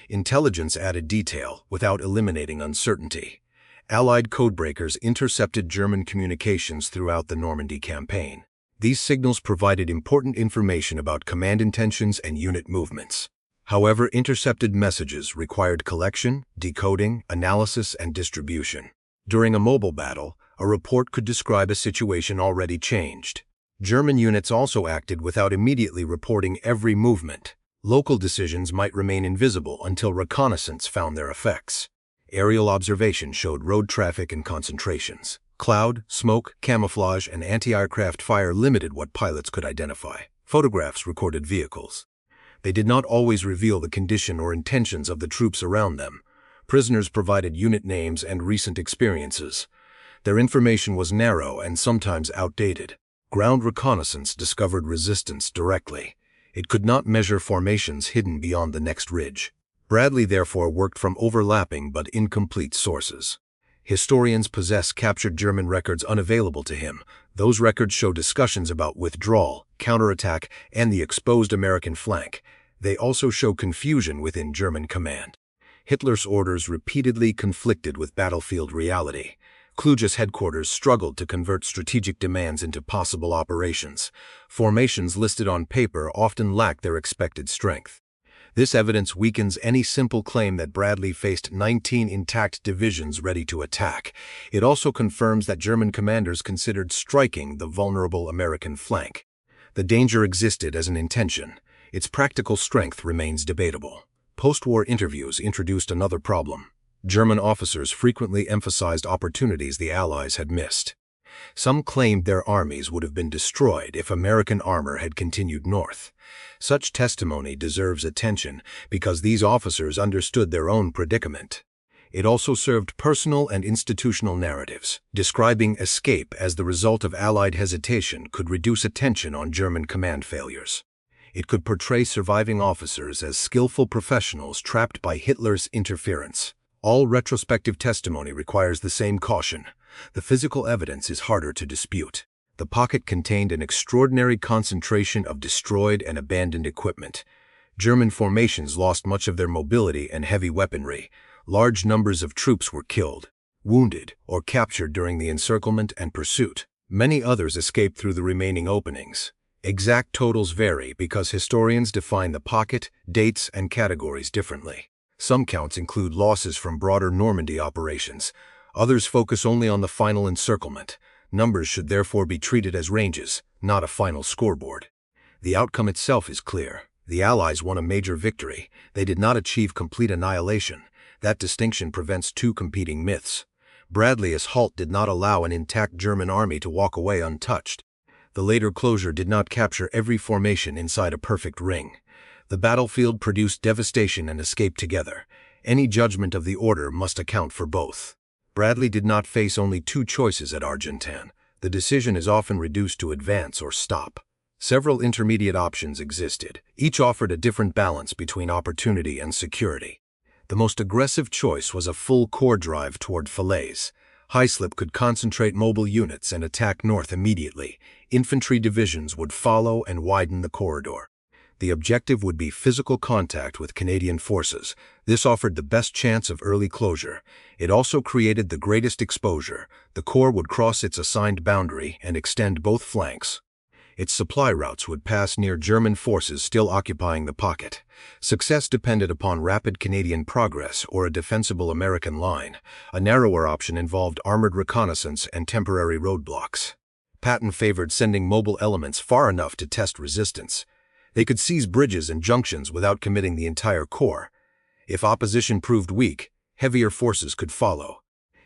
Intelligence added detail without eliminating uncertainty. Allied codebreakers intercepted German communications throughout the Normandy campaign. These signals provided important information about command intentions and unit movements. However, intercepted messages required collection, decoding, analysis, and distribution. During a mobile battle, a report could describe a situation already changed. German units also acted without immediately reporting every movement. Local decisions might remain invisible until reconnaissance found their effects. Aerial observation showed road traffic and concentrations. Cloud, smoke, camouflage, and anti-aircraft fire limited what pilots could identify. Photographs recorded vehicles. They did not always reveal the condition or intentions of the troops around them. Prisoners provided unit names and recent experiences. Their information was narrow and sometimes outdated. Ground reconnaissance discovered resistance directly. It could not measure formations hidden beyond the next ridge. Bradley therefore worked from overlapping but incomplete sources. Historians possess captured German records unavailable to him. Those records show discussions about withdrawal, counterattack, and the exposed American flank. They also show confusion within German command. Hitler's orders repeatedly conflicted with battlefield reality. Kluge's headquarters struggled to convert strategic demands into possible operations. Formations listed on paper often lacked their expected strength. This evidence weakens any simple claim that Bradley faced 19 intact divisions ready to attack. It also confirms that German commanders considered striking the vulnerable American flank. The danger existed as an intention. Its practical strength remains debatable. Post-war interviews introduced another problem. German officers frequently emphasized opportunities the Allies had missed. Some claimed their armies would have been destroyed if American armor had continued north. Such testimony deserves attention because these officers understood their own predicament. It also served personal and institutional narratives. Describing escape as the result of Allied hesitation could reduce attention on German command failures. It could portray surviving officers as skillful professionals trapped by Hitler's interference. All retrospective testimony requires the same caution. The physical evidence is harder to dispute. The pocket contained an extraordinary concentration of destroyed and abandoned equipment. German formations lost much of their mobility and heavy weaponry. Large numbers of troops were killed, wounded, or captured during the encirclement and pursuit. Many others escaped through the remaining openings. Exact totals vary because historians define the pocket, dates, and categories differently. Some counts include losses from broader Normandy operations. Others focus only on the final encirclement. Numbers should therefore be treated as ranges, not a final scoreboard. The outcome itself is clear. The Allies won a major victory. They did not achieve complete annihilation. That distinction prevents two competing myths. Bradley's Halt did not allow an intact German army to walk away untouched. The later closure did not capture every formation inside a perfect ring. The battlefield produced devastation and escape together. Any judgment of the order must account for both. Bradley did not face only two choices at Argentan. The decision is often reduced to advance or stop. Several intermediate options existed. Each offered a different balance between opportunity and security. The most aggressive choice was a full corps drive toward Falaise. Highslip could concentrate mobile units and attack north immediately. Infantry divisions would follow and widen the corridor. The objective would be physical contact with Canadian forces. This offered the best chance of early closure. It also created the greatest exposure. The Corps would cross its assigned boundary and extend both flanks. Its supply routes would pass near German forces still occupying the pocket. Success depended upon rapid Canadian progress or a defensible American line. A narrower option involved armored reconnaissance and temporary roadblocks. Patton favored sending mobile elements far enough to test resistance. They could seize bridges and junctions without committing the entire corps. If opposition proved weak, heavier forces could follow.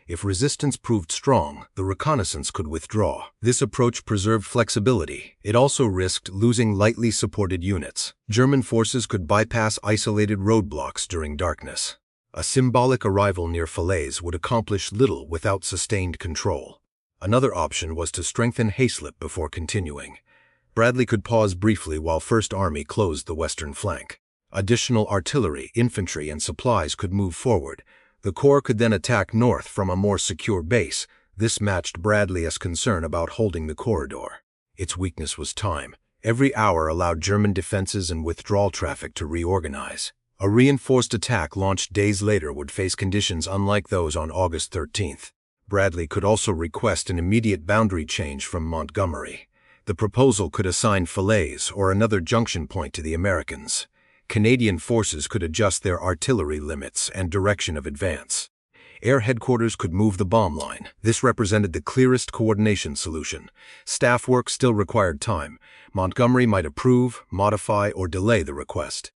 If resistance proved strong, the reconnaissance could withdraw. This approach preserved flexibility. It also risked losing lightly supported units. German forces could bypass isolated roadblocks during darkness. A symbolic arrival near Falaise would accomplish little without sustained control. Another option was to strengthen Halt before continuing. Bradley could pause briefly while First Army closed the western flank. Additional artillery, infantry, and supplies could move forward. The Corps could then attack north from a more secure base. This matched Bradley's concern about holding the corridor. Its weakness was time. Every hour allowed German defenses and withdrawal traffic to reorganize. A reinforced attack launched days later would face conditions unlike those on August 13th. Bradley could also request an immediate boundary change from Montgomery. The proposal could assign Falaise or another junction point to the Americans. Canadian forces could adjust their artillery limits and direction of advance. Air headquarters could move the bomb line. This represented the clearest coordination solution. Staff work still required time. Montgomery might approve, modify, or delay the request.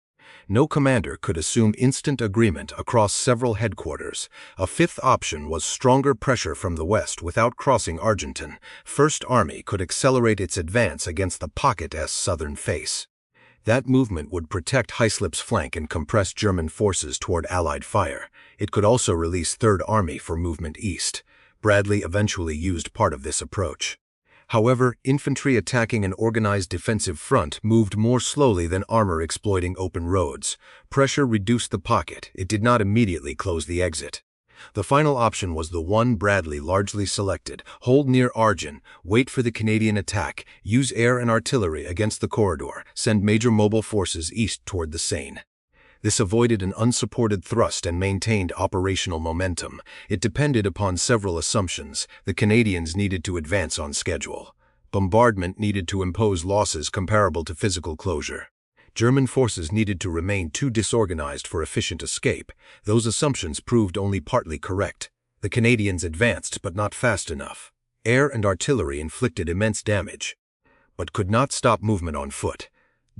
No commander could assume instant agreement across several headquarters. A fifth option was stronger pressure from the west without crossing Argentan. First Army could accelerate its advance against the pocket's southern face. That movement would protect Halt's flank and compress German forces toward Allied fire. It could also release Third Army for movement east. Bradley eventually used part of this approach. However, infantry attacking an organized defensive front moved more slowly than armor exploiting open roads. Pressure reduced the pocket. It did not immediately close the exit. The final option was the one Bradley largely selected: hold near Argentan, wait for the Canadian attack, use air and artillery against the corridor, send major mobile forces east toward the Seine. This avoided an unsupported thrust and maintained operational momentum. It depended upon several assumptions. The Canadians needed to advance on schedule. Bombardment needed to impose losses comparable to physical closure. German forces needed to remain too disorganized for efficient escape. Those assumptions proved only partly correct. The Canadians advanced, but not fast enough. Air and artillery inflicted immense damage, but could not stop movement on foot.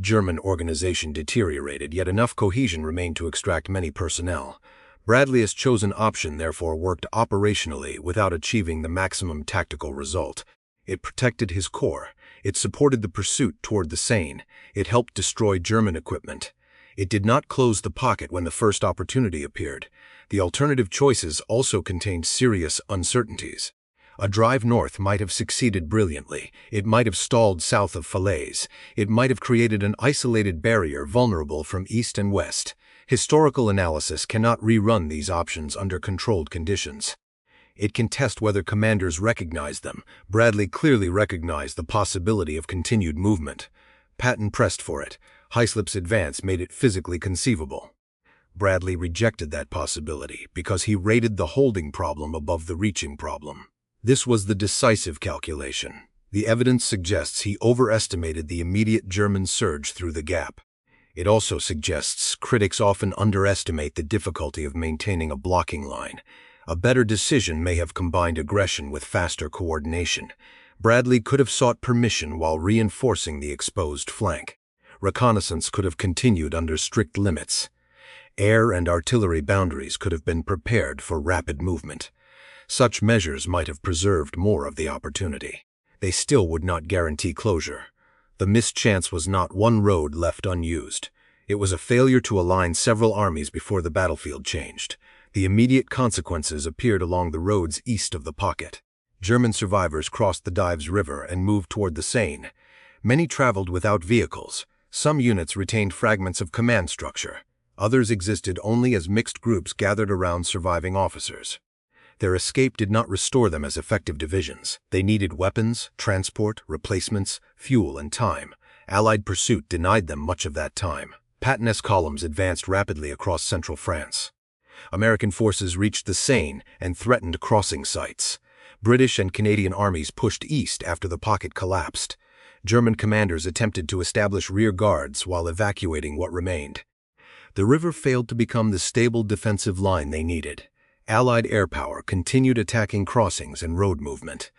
German organization deteriorated, yet enough cohesion remained to extract many personnel. Bradley's chosen option therefore worked operationally without achieving the maximum tactical result. It protected his corps. It supported the pursuit toward the Seine. It helped destroy German equipment. It did not close the pocket when the first opportunity appeared. The alternative choices also contained serious uncertainties. A drive north might have succeeded brilliantly. It might have stalled south of Falaise. It might have created an isolated barrier vulnerable from east and west. Historical analysis cannot rerun these options under controlled conditions. It can test whether commanders recognize them. Bradley clearly recognized the possibility of continued movement. Patton pressed for it. Halt's advance made it physically conceivable. Bradley rejected that possibility because he rated the holding problem above the reaching problem. This was the decisive calculation. The evidence suggests he overestimated the immediate German surge through the gap. It also suggests critics often underestimate the difficulty of maintaining a blocking line. A better decision may have combined aggression with faster coordination. Bradley could have sought permission while reinforcing the exposed flank. Reconnaissance could have continued under strict limits. Air and artillery boundaries could have been prepared for rapid movement. Such measures might have preserved more of the opportunity. They still would not guarantee closure. The missed chance was not one road left unused. It was a failure to align several armies before the battlefield changed. The immediate consequences appeared along the roads east of the pocket. German survivors crossed the Dives River and moved toward the Seine. Many traveled without vehicles. Some units retained fragments of command structure. Others existed only as mixed groups gathered around surviving officers. Their escape did not restore them as effective divisions. They needed weapons, transport, replacements, fuel, and time. Allied pursuit denied them much of that time. Patton's columns advanced rapidly across central France. American forces reached the Seine and threatened crossing sites. British and Canadian armies pushed east after the pocket collapsed. German commanders attempted to establish rear guards while evacuating what remained. The river failed to become the stable defensive line they needed. Allied air power continued attacking crossings and road movement.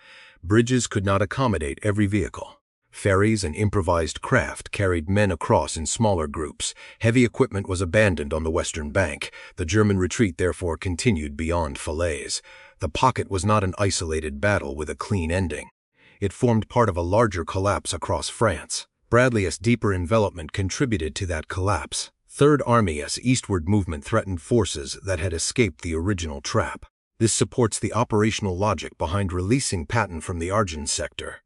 Bridges could not accommodate every vehicle. Ferries and improvised craft carried men across in smaller groups. Heavy equipment was abandoned on the western bank. The German retreat therefore continued beyond Falaise. The pocket was not an isolated battle with a clean ending. It formed part of a larger collapse across France. Bradley's deeper envelopment contributed to that collapse. Third Army's eastward movement threatened forces that had escaped the original trap. This supports the operational logic behind releasing Patton from the Argentan sector.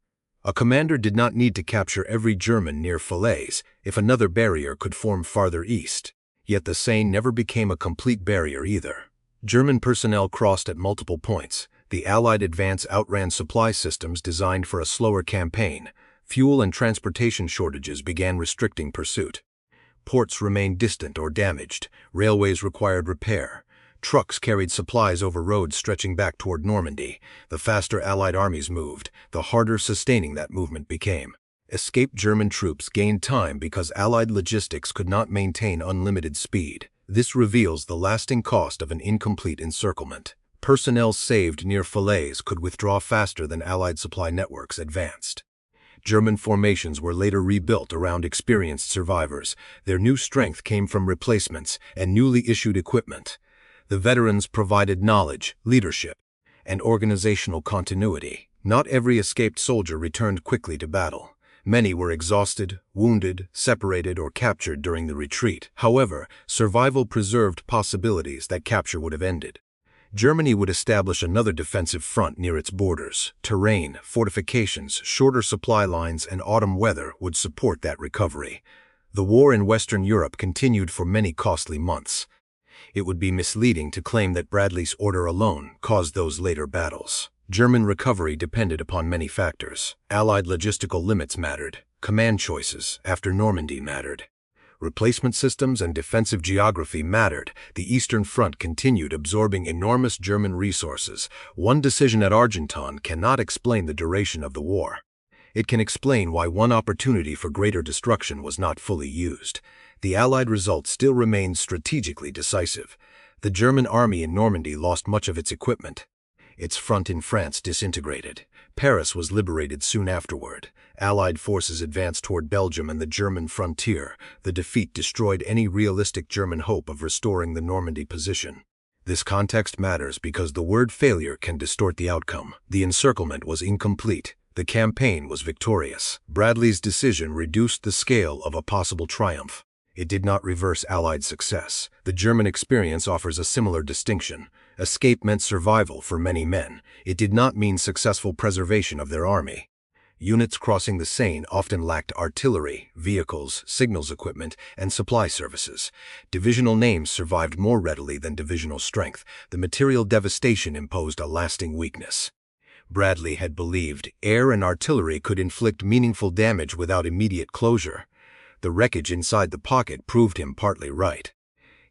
A commander did not need to capture every German near Falaise if another barrier could form farther east. Yet the Seine never became a complete barrier either. German personnel crossed at multiple points. The Allied advance outran supply systems designed for a slower campaign. Fuel and transportation shortages began restricting pursuit. Ports remained distant or damaged. Railways required repair. Trucks carried supplies over roads stretching back toward Normandy. The faster Allied armies moved, the harder sustaining that movement became. Escaped German troops gained time because Allied logistics could not maintain unlimited speed. This reveals the lasting cost of an incomplete encirclement. Personnel saved near Falaise could withdraw faster than Allied supply networks advanced. German formations were later rebuilt around experienced survivors. Their new strength came from replacements and newly issued equipment. The veterans provided knowledge, leadership, and organizational continuity. Not every escaped soldier returned quickly to battle. Many were exhausted, wounded, separated, or captured during the retreat. However, survival preserved possibilities that capture would have ended. Germany would establish another defensive front near its borders. Terrain, fortifications, shorter supply lines, and autumn weather would support that recovery. The war in Western Europe continued for many costly months. It would be misleading to claim that Bradley's order alone caused those later battles. German recovery depended upon many factors. Allied logistical limits mattered. Command choices after Normandy mattered. Replacement systems and defensive geography mattered. The Eastern Front continued absorbing enormous German resources. One decision at Argentan cannot explain the duration of the war. It can explain why one opportunity for greater destruction was not fully used. The Allied result still remained strategically decisive. The German army in Normandy lost much of its equipment. Its front in France disintegrated. Paris was liberated soon afterward. Allied forces advanced toward Belgium and the German frontier. The defeat destroyed any realistic German hope of restoring the Normandy position. This context matters because the word failure can distort the outcome. The encirclement was incomplete. The campaign was victorious. Bradley's decision reduced the scale of a possible triumph. It did not reverse Allied success. The German experience offers a similar distinction. Escape meant survival for many men. It did not mean successful preservation of their army. Units crossing the Seine often lacked artillery, vehicles, signals equipment, and supply services. Divisional names survived more readily than divisional strength. The material devastation imposed a lasting weakness. Bradley had believed air and artillery could inflict meaningful damage without immediate closure. The wreckage inside the pocket proved him partly right.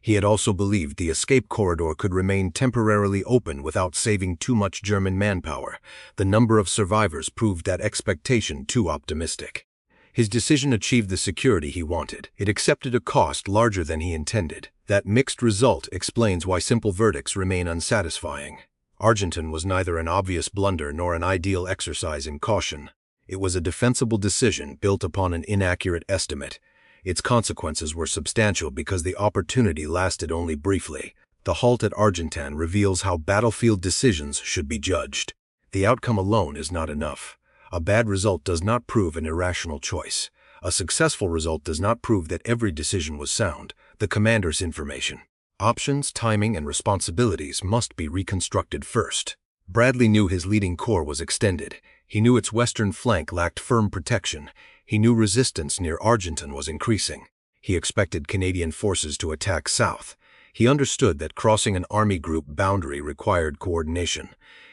He had also believed the escape corridor could remain temporarily open without saving too much German manpower. The number of survivors proved that expectation too optimistic. His decision achieved the security he wanted. It accepted a cost larger than he intended. That mixed result explains why simple verdicts remain unsatisfying. Argentan was neither an obvious blunder nor an ideal exercise in caution. It was a defensible decision built upon an inaccurate estimate. Its consequences were substantial because the opportunity lasted only briefly. The halt at Argentan reveals how battlefield decisions should be judged. The outcome alone is not enough. A bad result does not prove an irrational choice. A successful result does not prove that every decision was sound. The commander's information, options, timing, and responsibilities must be reconstructed first. Bradley knew his leading corps was extended. He knew its western flank lacked firm protection. He knew resistance near Argentan was increasing. He expected Canadian forces to attack south. He understood that crossing an army group boundary required coordination.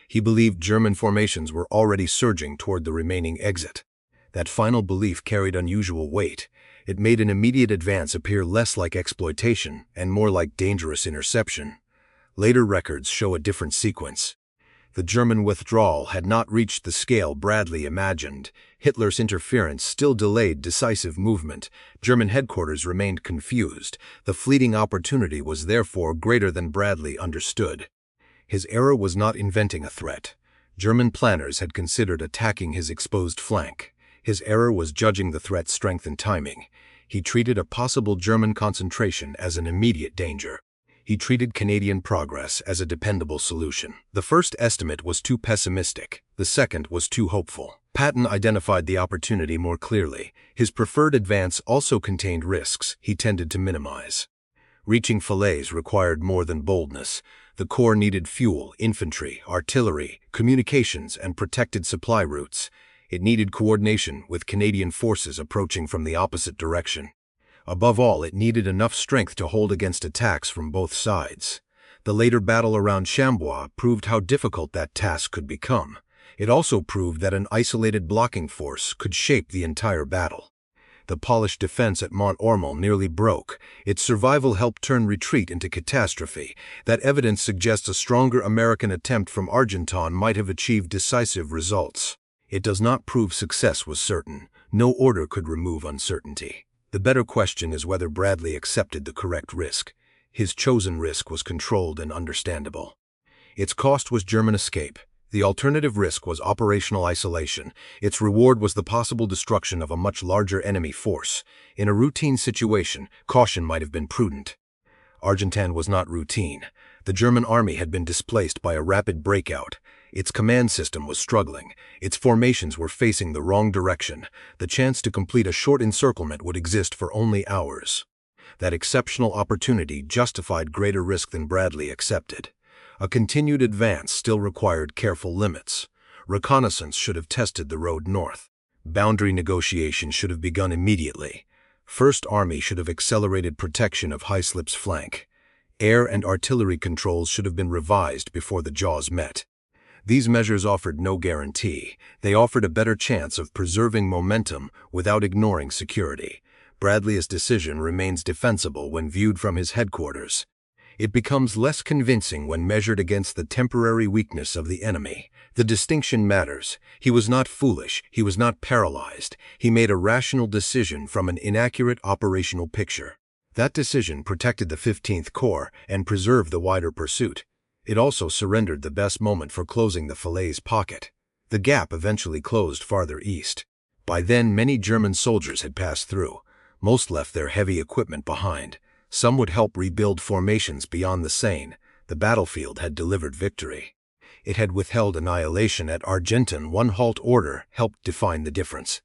He believed German formations were already surging toward the remaining exit. That final belief carried unusual weight. It made an immediate advance appear less like exploitation and more like dangerous interception. Later records show a different sequence. The German withdrawal had not reached the scale Bradley imagined. Hitler's interference still delayed decisive movement. German headquarters remained confused. The fleeting opportunity was therefore greater than Bradley understood. His error was not inventing a threat. German planners had considered attacking his exposed flank. His error was judging the threat's strength and timing. He treated a possible German concentration as an immediate danger. He treated Canadian progress as a dependable solution. The first estimate was too pessimistic. The second was too hopeful. Patton identified the opportunity more clearly. His preferred advance also contained risks he tended to minimize. Reaching Falaise required more than boldness. The Corps needed fuel, infantry, artillery, communications, and protected supply routes. It needed coordination with Canadian forces approaching from the opposite direction. Above all, it needed enough strength to hold against attacks from both sides. The later battle around Chambois proved how difficult that task could become. It also proved that an isolated blocking force could shape the entire battle. The polished defense at Mont Ormel nearly broke. Its survival helped turn retreat into catastrophe. That evidence suggests a stronger American attempt from Argentan might have achieved decisive results. It does not prove success was certain. No order could remove uncertainty. The better question is whether Bradley accepted the correct risk. His chosen risk was controlled and understandable. Its cost was German escape. The alternative risk was operational isolation. Its reward was the possible destruction of a much larger enemy force. In a routine situation, caution might have been prudent. Argentan was not routine. The German army had been displaced by a rapid breakout. Its command system was struggling. Its formations were facing the wrong direction. The chance to complete a short encirclement would exist for only hours. That exceptional opportunity justified greater risk than Bradley accepted. A continued advance still required careful limits. Reconnaissance should have tested the road north. Boundary negotiations should have begun immediately. First Army should have accelerated protection of Highslip's flank. Air and artillery controls should have been revised before the jaws met. These measures offered no guarantee. They offered a better chance of preserving momentum without ignoring security. Bradley's decision remains defensible when viewed from his headquarters. It becomes less convincing when measured against the temporary weakness of the enemy. The distinction matters. He was not foolish. He was not paralyzed. He made a rational decision from an inaccurate operational picture. That decision protected the 15th Corps and preserved the wider pursuit. It also surrendered the best moment for closing the Falaise Pocket. The gap eventually closed farther east. By then, many German soldiers had passed through. Most left their heavy equipment behind. Some would help rebuild formations beyond the Seine. The battlefield had delivered victory. It had withheld annihilation at Argentan. One halt order helped define the difference.